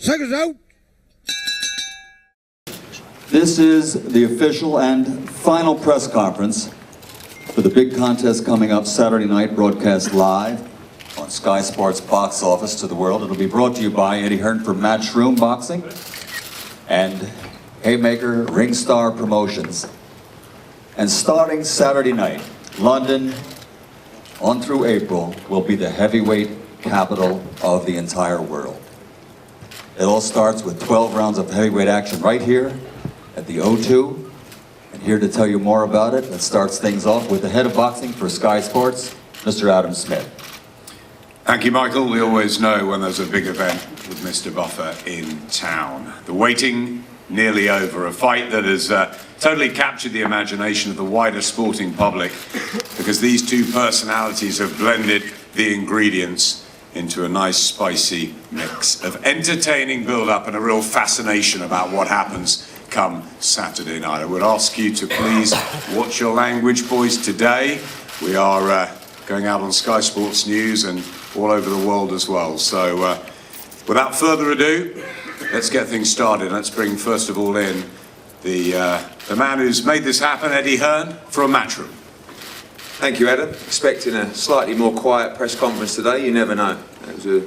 Seconds out. This is the official and final press conference for the big contest coming up Saturday night, broadcast live on Sky Sports Box Office to the world. It'll be brought to you by Eddie Hearn for Matchroom Boxing and Haymaker Ring Star Promotions. And starting Saturday night, London on through April will be the heavyweight capital of the entire world. It all starts with 12 rounds of heavyweight action right here at the O2. And here to tell you more about it, that starts things off with the head of boxing for Sky Sports, Mr. Adam Smith. Thank you, Michael. We always know when there's a big event with Mr. Buffer in town. The waiting nearly over, a fight that has totally captured the imagination of the wider sporting public because these two personalities have blended the ingredients into a nice spicy mix of entertaining build-up and a real fascination about what happens come Saturday night. I would ask you to please watch your language, boys, today. We are going out on Sky Sports News and all over the world as well. So without further ado, let's get things started. Let's bring first of all in the man who's made this happen, Eddie Hearn, from Matchroom. Thank you, Adam. Expecting a slightly more quiet press conference today, you never know. It was a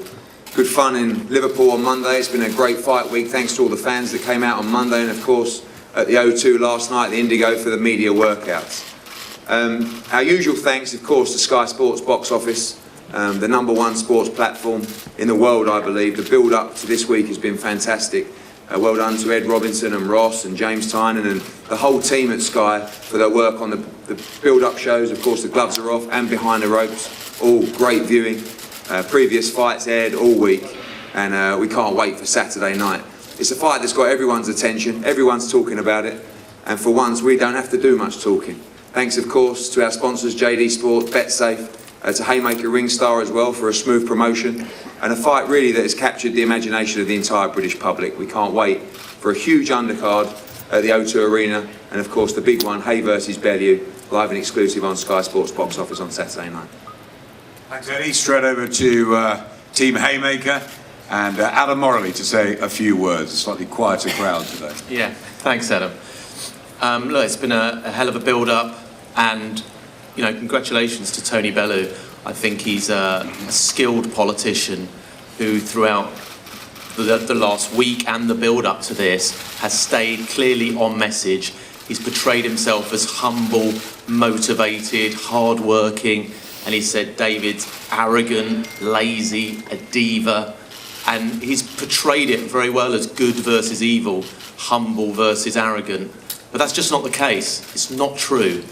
good fun in Liverpool on Monday. It's been a great fight week, thanks to all the fans that came out on Monday, and of course at the O2 last night, the Indigo, for the media workouts. Our usual thanks, of course, to Sky Sports Box Office, the #1 sports platform in the world, I believe. The build-up to this week has been fantastic. Well done to Ed Robinson and Ross and James Tynan and the whole team at Sky for their work on the build-up shows. Of course, the gloves are off and behind the ropes. All great viewing. Previous fights aired all week, and we can't wait for Saturday night. It's a fight that's got everyone's attention. Everyone's talking about it, and for once, we don't have to do much talking. Thanks, of course, to our sponsors, JD Sport, BetSafe, to Haymaker Ring Star as well for a smooth promotion, and a fight really that has captured the imagination of the entire British public. We can't wait for a huge undercard at the O2 Arena, and of course the big one, Haye versus Bellew, live and exclusive on Sky Sports Box Office on Saturday night. Thanks, Eddie. Straight over to Team Haymaker and Adam Morley to say a few words. A slightly quieter crowd today. Yeah, thanks, Adam. Look, it's been a hell of a build-up, and you know, congratulations to Tony Bellew. I think he's a skilled politician who, throughout the last week and the build-up to this, has stayed clearly on message. He's portrayed himself as humble, motivated, hard-working, and he said David's arrogant, lazy, a diva, and he's portrayed it very well as good versus evil, humble versus arrogant. But that's just not the case. It's not true.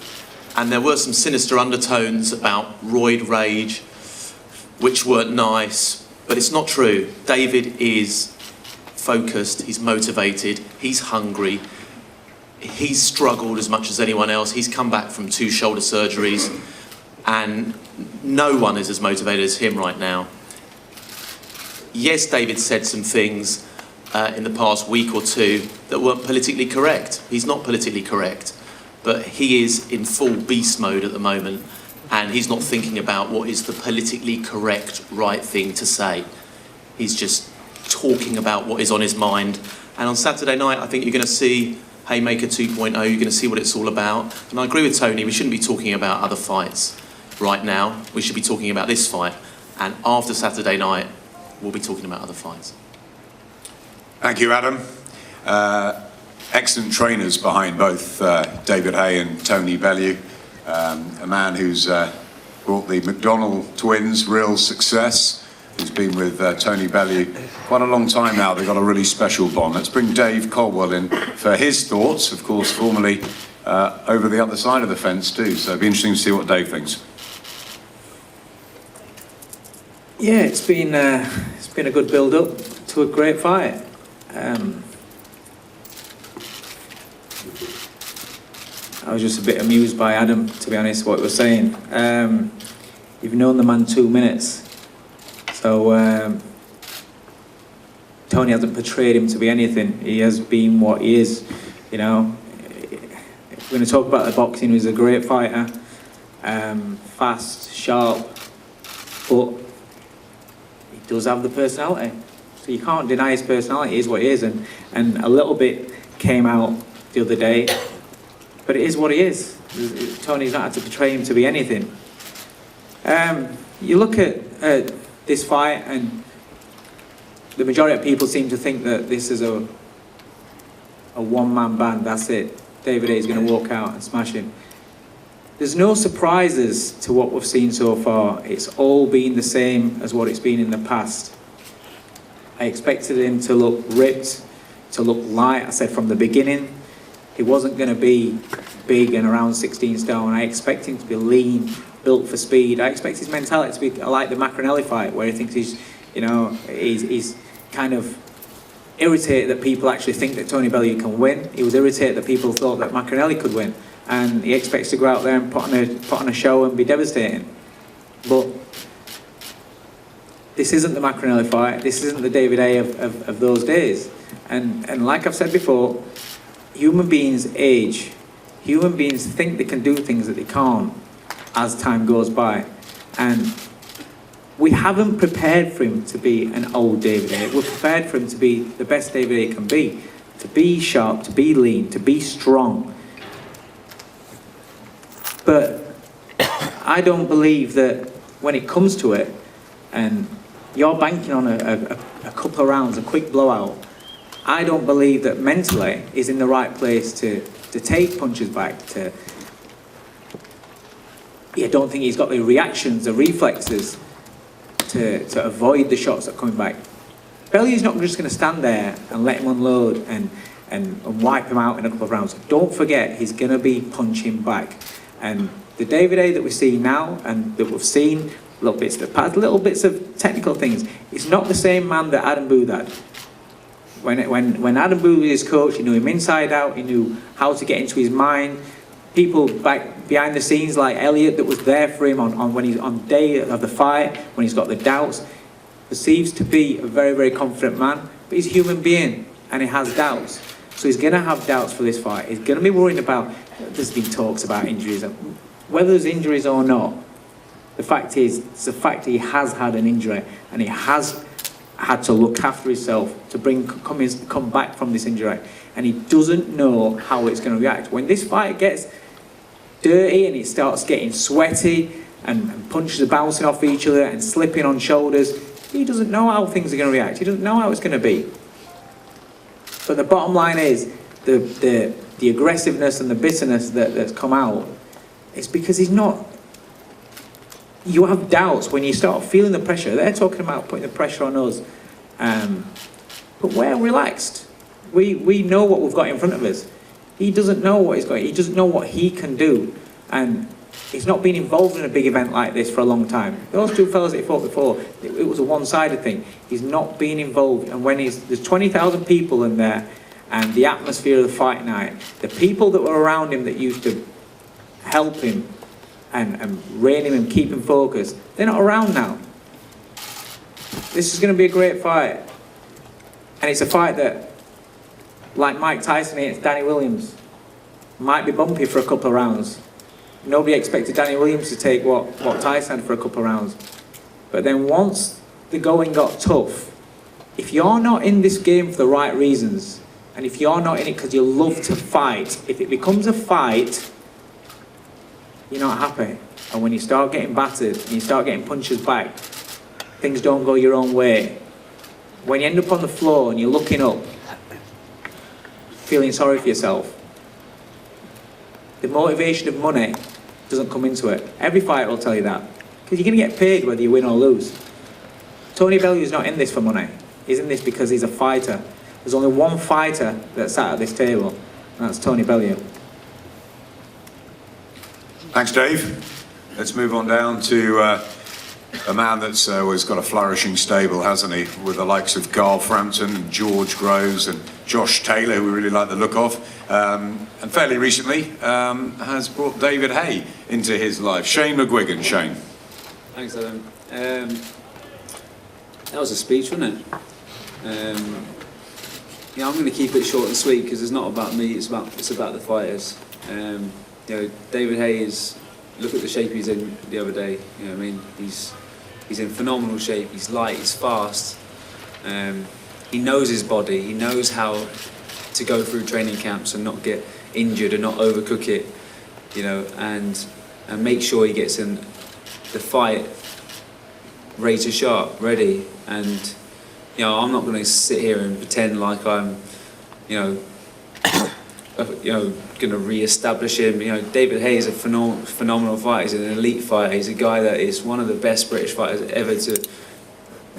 And there were some sinister undertones about roid rage, which weren't nice, but it's not true. David is focused, he's motivated, he's hungry, he's struggled as much as anyone else. He's come back from 2 shoulder surgeries, and no one is as motivated as him right now. Yes, David said some things in the past week or two that weren't politically correct. He's not politically correct, but he is in full beast mode at the moment, and he's not thinking about what is the politically correct right thing to say. He's just talking about what is on his mind. And on Saturday night, I think you're going to see Haymaker 2.0, you're going to see what it's all about. And I agree with Tony, we shouldn't be talking about other fights right now. We should be talking about this fight. And after Saturday night, we'll be talking about other fights. Thank you, Adam. Excellent trainers behind both David Haye and Tony Bellew. A man who's brought the McDonald twins real success, who's been with Tony Bellew quite a long time now. They've got a really special bond. Let's bring Dave Caldwell in for his thoughts, of course, formerly over the other side of the fence too. So it'll be interesting to see what Dave thinks. Yeah, it's been a good build-up to a great fight. I was just a bit amused by Adam, to be honest, what he was saying. You've known the man 2 minutes, so Tony hasn't portrayed him to be anything. He has been what he is, you know. If we're going to talk about the boxing, he's a great fighter, fast, sharp, but he does have the personality. So you can't deny his personality. It is what it is, and a little bit came out the other day, but it is what it is. Tony's not had to portray him to be anything. You look at this fight, and the majority of people seem to think that this is a one-man band. That's it. David Haye is going to walk out and smash him. There's no surprises to what we've seen so far. It's all been the same as what it's been in the past. I expected him to look ripped, to look light. I said from the beginning, he wasn't going to be big and around 16 stone. I expect him to be lean, built for speed. I expect his mentality to be like the Macronelli fight, where he thinks he's kind of irritated that people actually think that Tony Bellew can win. He was irritated that people thought that Macronelli could win. And he expects to go out there and put on a show and be devastating. But this isn't the Macronelli fight. This isn't the David Haye of those days. And like I've said before, human beings age. Human beings think they can do things that they can't as time goes by. And we haven't prepared for him to be an old David Haye. We're prepared for him to be the best David Haye can be. To be sharp, to be lean, to be strong. But I don't believe that when it comes to it, and you're banking on a couple of rounds, a quick blowout, I don't believe that mentally he's in the right place to take punches back. I don't think he's got the reactions, the reflexes to avoid the shots that are coming back. Bellew's not just going to stand there and let him unload and wipe him out in a couple of rounds. Don't forget, he's going to be punching back. And the David Haye that we see now, and that we've seen, little bits of the past, little bits of technical things, it's not the same man that Adam Booth had. When Adam Booth was his coach, he knew him inside out, he knew how to get into his mind. People back behind the scenes like Elliot that was there for him on day of the fight, when he's got the doubts, perceives to be a very, very confident man, but he's a human being and he has doubts. So he's going to have doubts for this fight. He's going to be worrying about, there's been talks about injuries. Whether there's injuries or not, the fact is, it's the fact he has had an injury and he has had to look after himself to come back from this injury. And he doesn't know how it's going to react. When this fight gets dirty and it starts getting sweaty and punches are bouncing off each other and slipping on shoulders, he doesn't know how things are going to react. He doesn't know how it's going to be. But the bottom line is, the aggressiveness and the bitterness that's come out, it's because he's not... You have doubts when you start feeling the pressure. They're talking about putting the pressure on us. But we're relaxed. We know what we've got in front of us. He doesn't know what he's got. He doesn't know what he can do. And he's not been involved in a big event like this for a long time. Those two fellas that he fought before, it was a one-sided thing. He's not been involved. And when there's 20,000 people in there, and the atmosphere of the fight night, the people that were around him that used to help him and rein him and keep him focused, they're not around now. This is going to be a great fight. And it's a fight that, like Mike Tyson against Danny Williams, might be bumpy for a couple of rounds. Nobody expected Danny Williams to take what Tyson had for a couple of rounds. But then once the going got tough, if you're not in this game for the right reasons, and if you're not in it because you love to fight, if it becomes a fight, you're not happy. And when you start getting battered and you start getting punches back, things don't go your own way. When you end up on the floor and you're looking up, feeling sorry for yourself, the motivation of money doesn't come into it. Every fighter will tell you that. Because you're going to get paid whether you win or lose. Tony Bellew is not in this for money. He's in this because he's a fighter. There's only one fighter that's sat at this table, and that's Tony Bellew. Thanks, Dave. Let's move on down to a man that's always got a flourishing stable, hasn't he? With the likes of Carl Frampton, George Groves and Josh Taylor, who we really like the look of. And fairly recently has brought David Haye into his life. Shane McGuigan. Shane. Thanks, Adam. That was a speech, wasn't it? Yeah, I'm going to keep it short and sweet because it's not about me, it's about the fighters. You know, David Haye is, look at the shape he's in the other day. You know what I mean? He's in phenomenal shape. He's light, he's fast. He knows his body. He knows how to go through training camps and not get injured and not overcook it, you know, and make sure he gets in the fight razor sharp, ready. And you know, I'm not going to sit here and pretend like I'm, you know, going to re-establish him. You know, David Haye is a phenomenal fighter. He's an elite fighter. He's a guy that is one of the best British fighters ever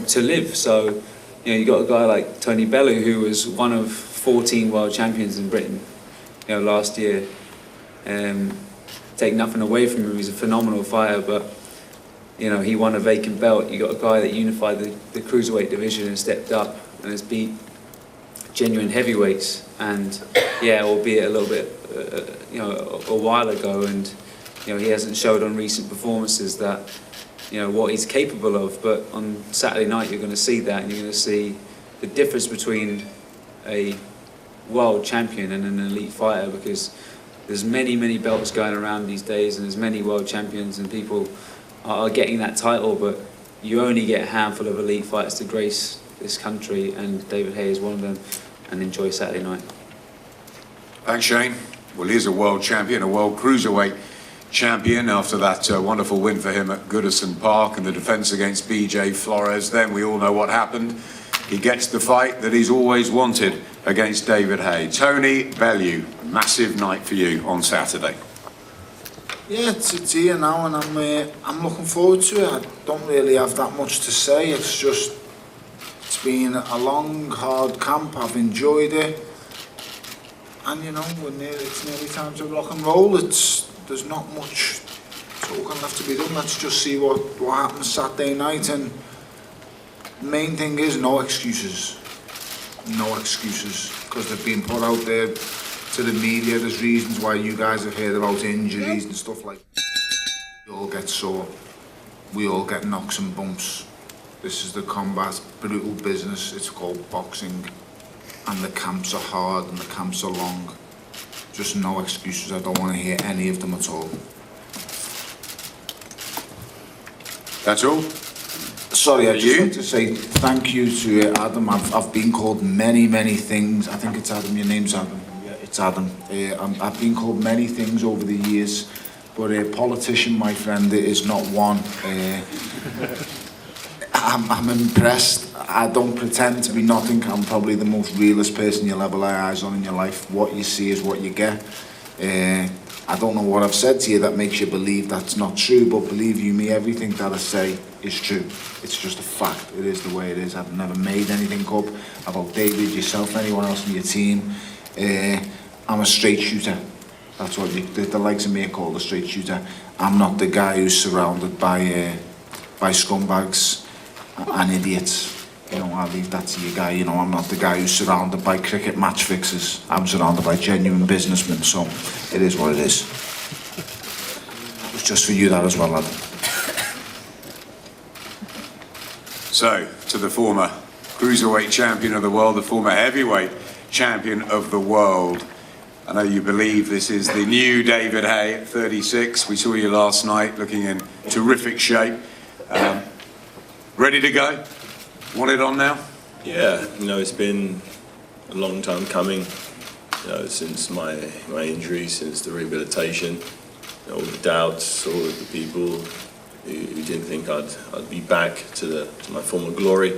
to live. So, you know, you got a guy like Tony Bellew, who was one of 14 world champions in Britain, you know, last year. Take nothing away from him. He's a phenomenal fighter, but you know, he won a vacant belt. You got a guy that unified the cruiserweight division and stepped up and has beat genuine heavyweights. And yeah, albeit a little bit, you know, a while ago, and you know, he hasn't showed on recent performances that, you know, what he's capable of. But on Saturday night, you're going to see that, and you're going to see the difference between a world champion and an elite fighter, because there's many belts going around these days, and there's many world champions, and people are getting that title, but you only get a handful of elite fighters to grace this country, and David Haye is one of them. And enjoy Saturday night. Thanks, Shane. Well, he's a world champion, a world cruiserweight champion after that wonderful win for him at Goodison Park and the defence against BJ Flores. Then we all know what happened. He gets the fight that he's always wanted against David Haye. Tony Bellew, a massive night for you on Saturday. Yeah, it's here now, and I'm looking forward to it. I don't really have that much to say. It's been a long, hard camp. I've enjoyed it, and you know, it's nearly time to rock and roll. There's not much talking left to be done. Let's just see what happens Saturday night. And the main thing is no excuses, because they've been put out there to the media. There's reasons why you guys have heard about injuries and stuff like that. We all get sore, we all get knocks and bumps. This is the combat, brutal business. It's called boxing, and the camps are hard and the camps are long. Just no excuses. I don't want to hear any of them at all. That's all? Sorry, I just want to say thank you to Adam. I've been called many things. I think it's Adam. Your name's Adam. Yeah, it's Adam. I've been called many things over the years, but a politician, my friend, is not one. I'm impressed. I don't pretend to be nothing. I'm probably the most realist person you'll ever lay eyes on in your life. What you see is what you get. I don't know what I've said to you that makes you believe that's not true, but believe you me, everything that I say is true. It's just a fact. It is the way it is. I've never made anything up about David, yourself, anyone else in your team. I'm a straight shooter. That's what the likes of me are called, a straight shooter. I'm not the guy who's surrounded by scumbags and idiots. You know, I'll leave that to you guy. You know, I'm not the guy who's surrounded by cricket match fixers. I'm surrounded by genuine businessmen, so it is what it is. It was just for you that as well, lad. So, to the former cruiserweight champion of the world, the former heavyweight champion of the world. I know you believe this is the new David Haye at 36. We saw you last night looking in terrific shape. Ready to go? Want it on now? Yeah, you know, it's been a long time coming, you know, since my injury, since the rehabilitation, you know, all the doubts, all of the people who didn't think I'd be back to my former glory.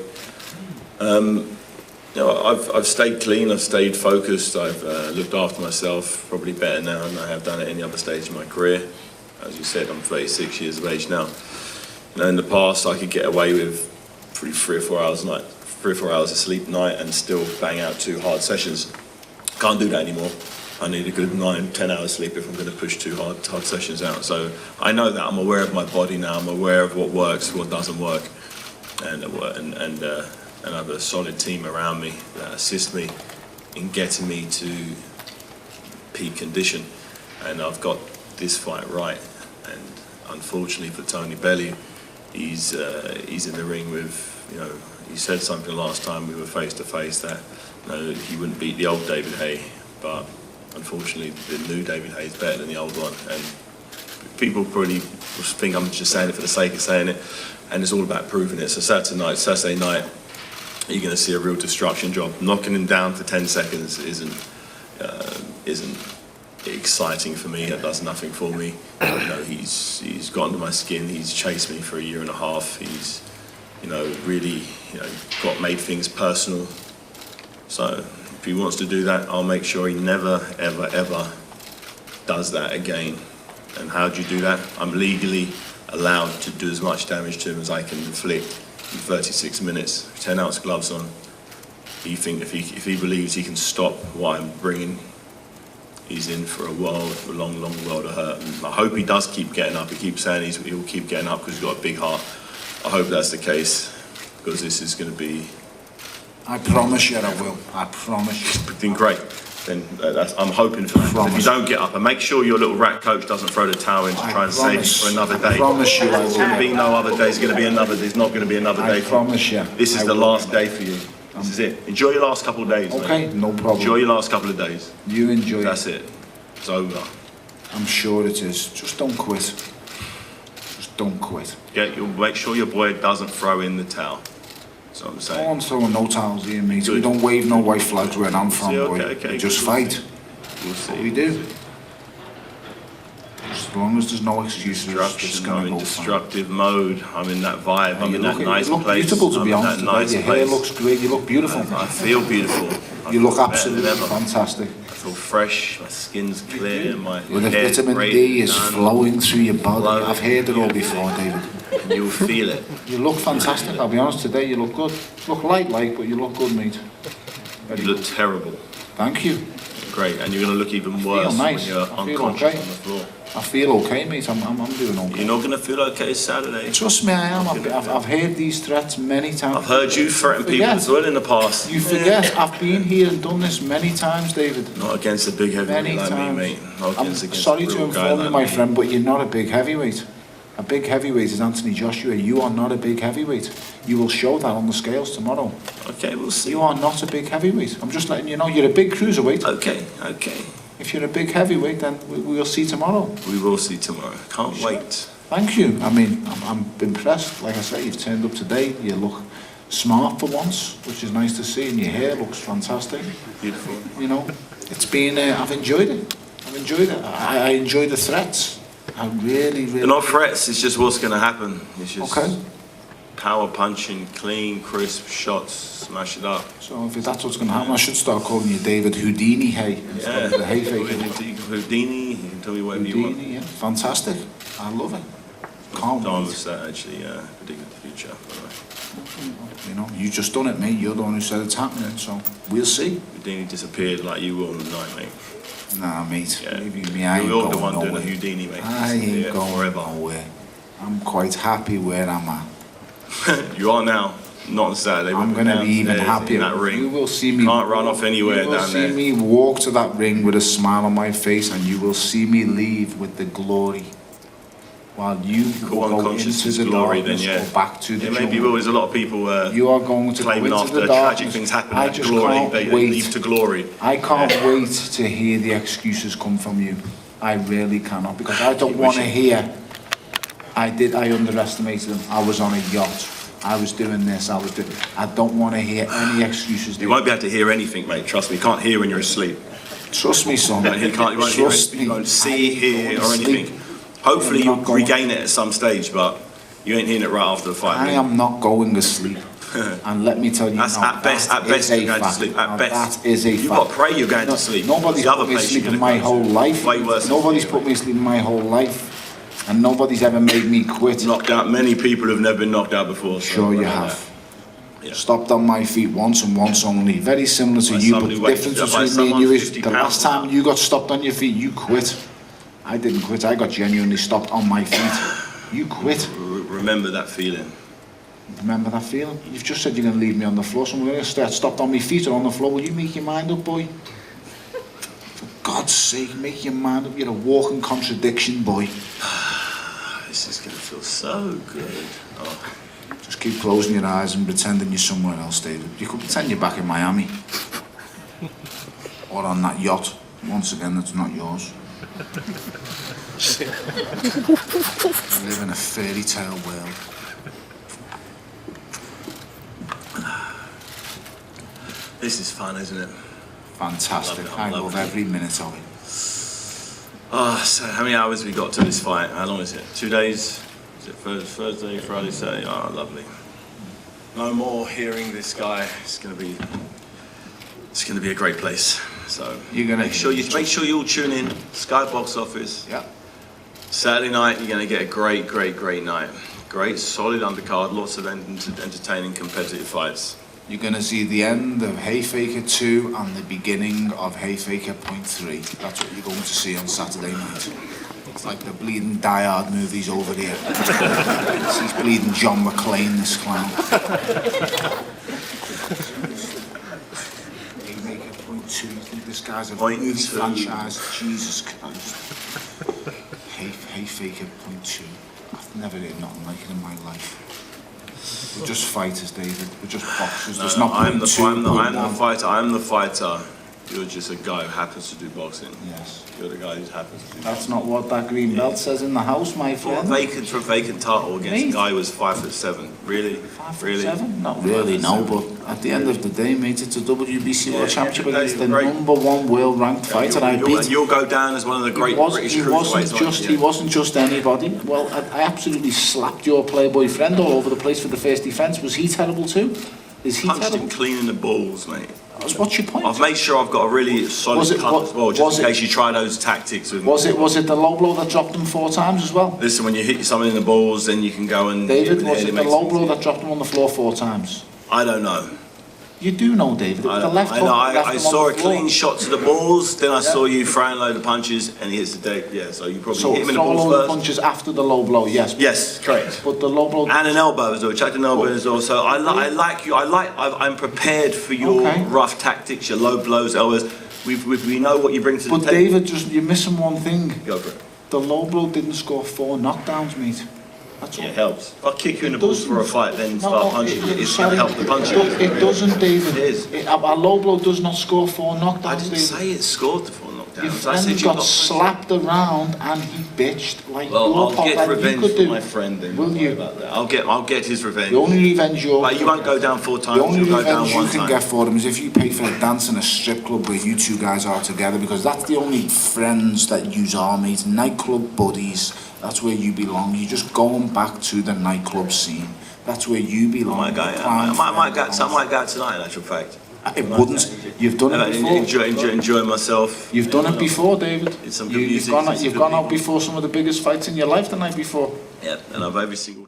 You know, I've stayed clean, I've stayed focused, I've looked after myself probably better now than I have done at any other stage in my career. As you said, I'm 36 years of age now. You know, in the past, I could get away with 3 or 4 hours a night, 3 or 4 hours of sleep a night, and still bang out 2 hard sessions. Can't do that anymore. I need a good 9-10 hours sleep if I'm going to push 2 hard sessions out. So I know that. I'm aware of my body now. I'm aware of what works, what doesn't work, and I have a solid team around me that assist me in getting me to peak condition. And I've got this fight right. And unfortunately for Tony Bellew, he's in the ring with, you know, he said something last time we were face to face that, you know, he wouldn't beat the old David Haye, but unfortunately the new David Haye is better than the old one. And people probably think I'm just saying it for the sake of saying it, and it's all about proving it. So Saturday night, you're going to see a real destruction job. Knocking him down for 10 seconds isn't exciting for me. It does nothing for me. You know, he's got under my skin. He's chased me for a year and a half. He's, you know, really, you know, made things personal. So if he wants to do that, I'll make sure he never, ever, ever does that again. And how do you do that? I'm legally allowed to do as much damage to him as I can inflict in 36 minutes, 10-ounce gloves on. If he believes he can stop what I'm bringing, he's in for a long world of hurt. And I hope he does keep getting up. He keeps saying he'll keep getting up because he's got a big heart. I hope that's the case, because this is going to be... I promise you I will. I promise you. It's been great. Then I'm hoping for that. If you don't get up, and make sure your little rat coach doesn't throw the towel in to try and save you for another day. I promise you I There's going to be will. no other day. There's going to be another. There's not going to be another day. I promise you. This is the last day for you. This is it. Enjoy your last couple of days. Okay, mate. no problem. Enjoy your last couple of days. You enjoy That's it. it. It's over. I'm sure it is. Just don't quit. Just don't quit. Make sure your boy doesn't throw in the towel. That's what I'm No saying. one's throwing no towels here, mate. We Good. don't wave no white flags where I'm from, See, boy. okay, We just good. fight. We'll see. We do. As long as there's no excuses, it's Destruction. I'm going to in go fine. destructive mode. I'm in that vibe. I'm You in that look, nice you look place. beautiful, to I'm be in honest. that nice Your hair place. looks great. You look beautiful. I feel beautiful. I You feel look better absolutely than ever. fantastic. I feel fresh. My skin's clear. My Well, the hair's vitamin great D is done. flowing through your body. Flowing. I've heard it all before, David. And you'll feel it. You look fantastic. I'll be honest, today you look good. Look light, but you look good, mate. Very You look good. terrible. Thank you. Great. And you're going to look even worse nice. when you're I feel unconscious okay. on the floor. I feel okay, mate. I'm doing okay. You're not going to feel okay Saturday. Trust me, I am. I've heard these threats many times. I've heard you threaten people Forget. as well in the past. You forget, I've been here and done this many times, David. Not against a big heavyweight Many like times. me, mate. Not I'm against sorry a to real guy inform you, like my me. friend, but you're not a big heavyweight. A big heavyweight is Anthony Joshua. You are not a big heavyweight. You will show that on the scales tomorrow. Okay, we'll see. You are not a big heavyweight. I'm just letting you know. You're a big cruiserweight. Okay. If you're a big heavyweight, then we will see tomorrow. We will see tomorrow. Can't wait. Thank you. I mean, I'm impressed. Like I say, you've turned up today. You look smart for once, which is nice to see, and your hair looks fantastic. Beautiful. You know, it's been. I've enjoyed it. I enjoy the threats. I really. They're not threats, it's just what's going to happen. It's just Okay. power punching, clean, crisp shots, smash it up. So if that's what's going to happen, I should start calling you David Houdini Haye instead of the Haye face. Houdini, you can tell me whatever you want. Houdini, yeah, fantastic. I love it. Can't Time wait. was that actually predict the future. By the way. You know, you just done it, mate. You're the one who said it's happening, so we'll see. Houdini disappeared like you will on the night, mate. Nah, mate. Yeah. Believe me, I ain't You're going the one doing nowhere. the Houdini, mate. I ain't Disappear going forever. nowhere. I'm quite happy where I'm at. You are now, not on Saturday. I'm but going to be even downstairs happier. in that ring. You will see me. Can't run off anywhere You will down see there. me walk to that ring with a smile on my face, and you will see me leave with the glory. While you Call will go unconscious into is the glory, darkness then, yeah. or back to the Yeah, maybe jungle. there's a lot of people You are going to go claiming into after the tragic darkness. things happen, I that just glory, can't they wait. leave to glory. I can't wait to hear the excuses come from you. I really cannot, because I don't want to hear. I underestimated him. I was on a yacht. I was doing this. I don't want to hear any excuses. You won't be able to hear anything, mate. Trust me. You can't hear when you're asleep. Trust me, son. You won't hear Trust anything. me. You won't see, I hear, ain't or going to anything. sleep. Hopefully I'm you'll not going- regain it at some stage, but you ain't hearing it right after the fight. I mate. am not going to sleep. And let me tell you That's now, at best that you're is going a to fact. sleep. At Now, best. that is a You've fact. got to pray you're going No, to sleep. Nobody's The other put me to place sleep you're in gonna my go whole to. life. Way worse than Nobody's you, put me to sleep in my whole life. And nobody's ever made me quit. Knocked out. Many people have never been knocked out before. so Sure you remember have. that. Yeah. Stopped on my feet once and once only. Very similar to By you, but somebody the weighs- difference by between me and you someone is 50 the last pounds. time you got stopped on your feet, you quit. I didn't quit. I got genuinely stopped on my feet. You quit. Remember that feeling. Remember that feeling? You've just said you're going to leave me on the floor, so I'm going to start stopped on my feet or on the floor. Will you make your mind up, boy? For God's sake, make your mind up. You're a walking contradiction, boy. This is going to feel so good. Oh. Just keep closing your eyes and pretending you're somewhere else, David. You could pretend you're back in Miami. Or on that yacht. Once again, that's not yours. You live in a fairy tale world. This is fun, isn't it? Fantastic. Love it, I love love it. every minute of it. So how many hours we got to this fight? How long is it? 2 days? Is it Thursday, Friday, Saturday? Oh, lovely. No more hearing this guy. It's gonna be a great place. So You're gonna make sure you all tune in. Sky Box Office. Yeah. Saturday night, you're gonna get a great night. Great, solid undercard, lots of entertaining competitive fights. You're going to see the end of Haye Faker 2 and the beginning of Haye Faker .3. That's what you're going to see on Saturday night. It's like the bleeding Die Hard movies over here. He's bleeding John McClane, this clown. Haye Faker .2. You think this guy's a movie franchise? Jesus Christ. Haye Faker .2. I've never heard nothing like it in my life. We're just fighters, David. We're just boxers. There's not I'm the fighter. I'm the fighter. You're just a guy who happens to do boxing. Yes. You're the guy who happens to do That's not what that green belt says in the house, my For a friend. vacant title against Mate. a guy who was 5'7". Really? 5'7"? Not really, no, but at the end of the day, mate, it's a WBC World Championship yeah, against the great. #1 world ranked fighter I beat. You'll go down as one of the great British cruiserweights. He wasn't just anybody. Well, I absolutely slapped your Playboy friend all over the place for the first defence. Was he terrible too? Is he Punched him terrible? clean in the balls, mate. What's your point? I've made sure I've got a really solid cut as well, just in case you try those tactics. Was it the low blow that dropped him 4 times as well? Listen, when you hit someone in the balls, then you can go and... David, was it it the makes low it blow easier. that dropped him on the floor 4 times? I don't know. You do know, David. It was the left hook that left I him saw on a the floor. clean shot to the balls, then I saw you throwing a load of punches, and he hits the deck. Yeah, so you probably So hit him in the throw a balls load of first. punches after the low blow, yes. Yes, correct. But the low blow... And an elbow as well, checked an elbow as well. So I'm prepared for your Okay. rough tactics, your low blows, elbows. We know what you bring to the But table. David, you're missing one thing. Go for it. The low blow didn't score 4 knockdowns, mate. That's all. Yeah, it helps. If I kick you in the balls doesn't. for a fight, then start punching you. It's going sorry, to help the punching. It doesn't, David. It is. A low blow does not score 4 knockdowns, I didn't David. say it scored the 4 knockdowns. Your I friend said you got got slapped around and he bitched like Well, your I'll pop get that revenge you could for do. my friend then. Will Don't worry you? about that. I'll get his revenge. The only revenge But you won't go down 4 times, The only you'll go down revenge 1 you can time. get for him is if you pay for a dance in a strip club where you 2 guys are together, because that's the only friends that yous are, mate. Nightclub buddies. That's where you belong. You're just going back to the nightclub scene. That's where you belong. I might go tonight, in actual fact. It wouldn't. You've done it before. Enjoy myself. You've done it before, David. It's some good You've music, gone some out good before people. some of the biggest fights in your life the night before. Yeah, and I've every single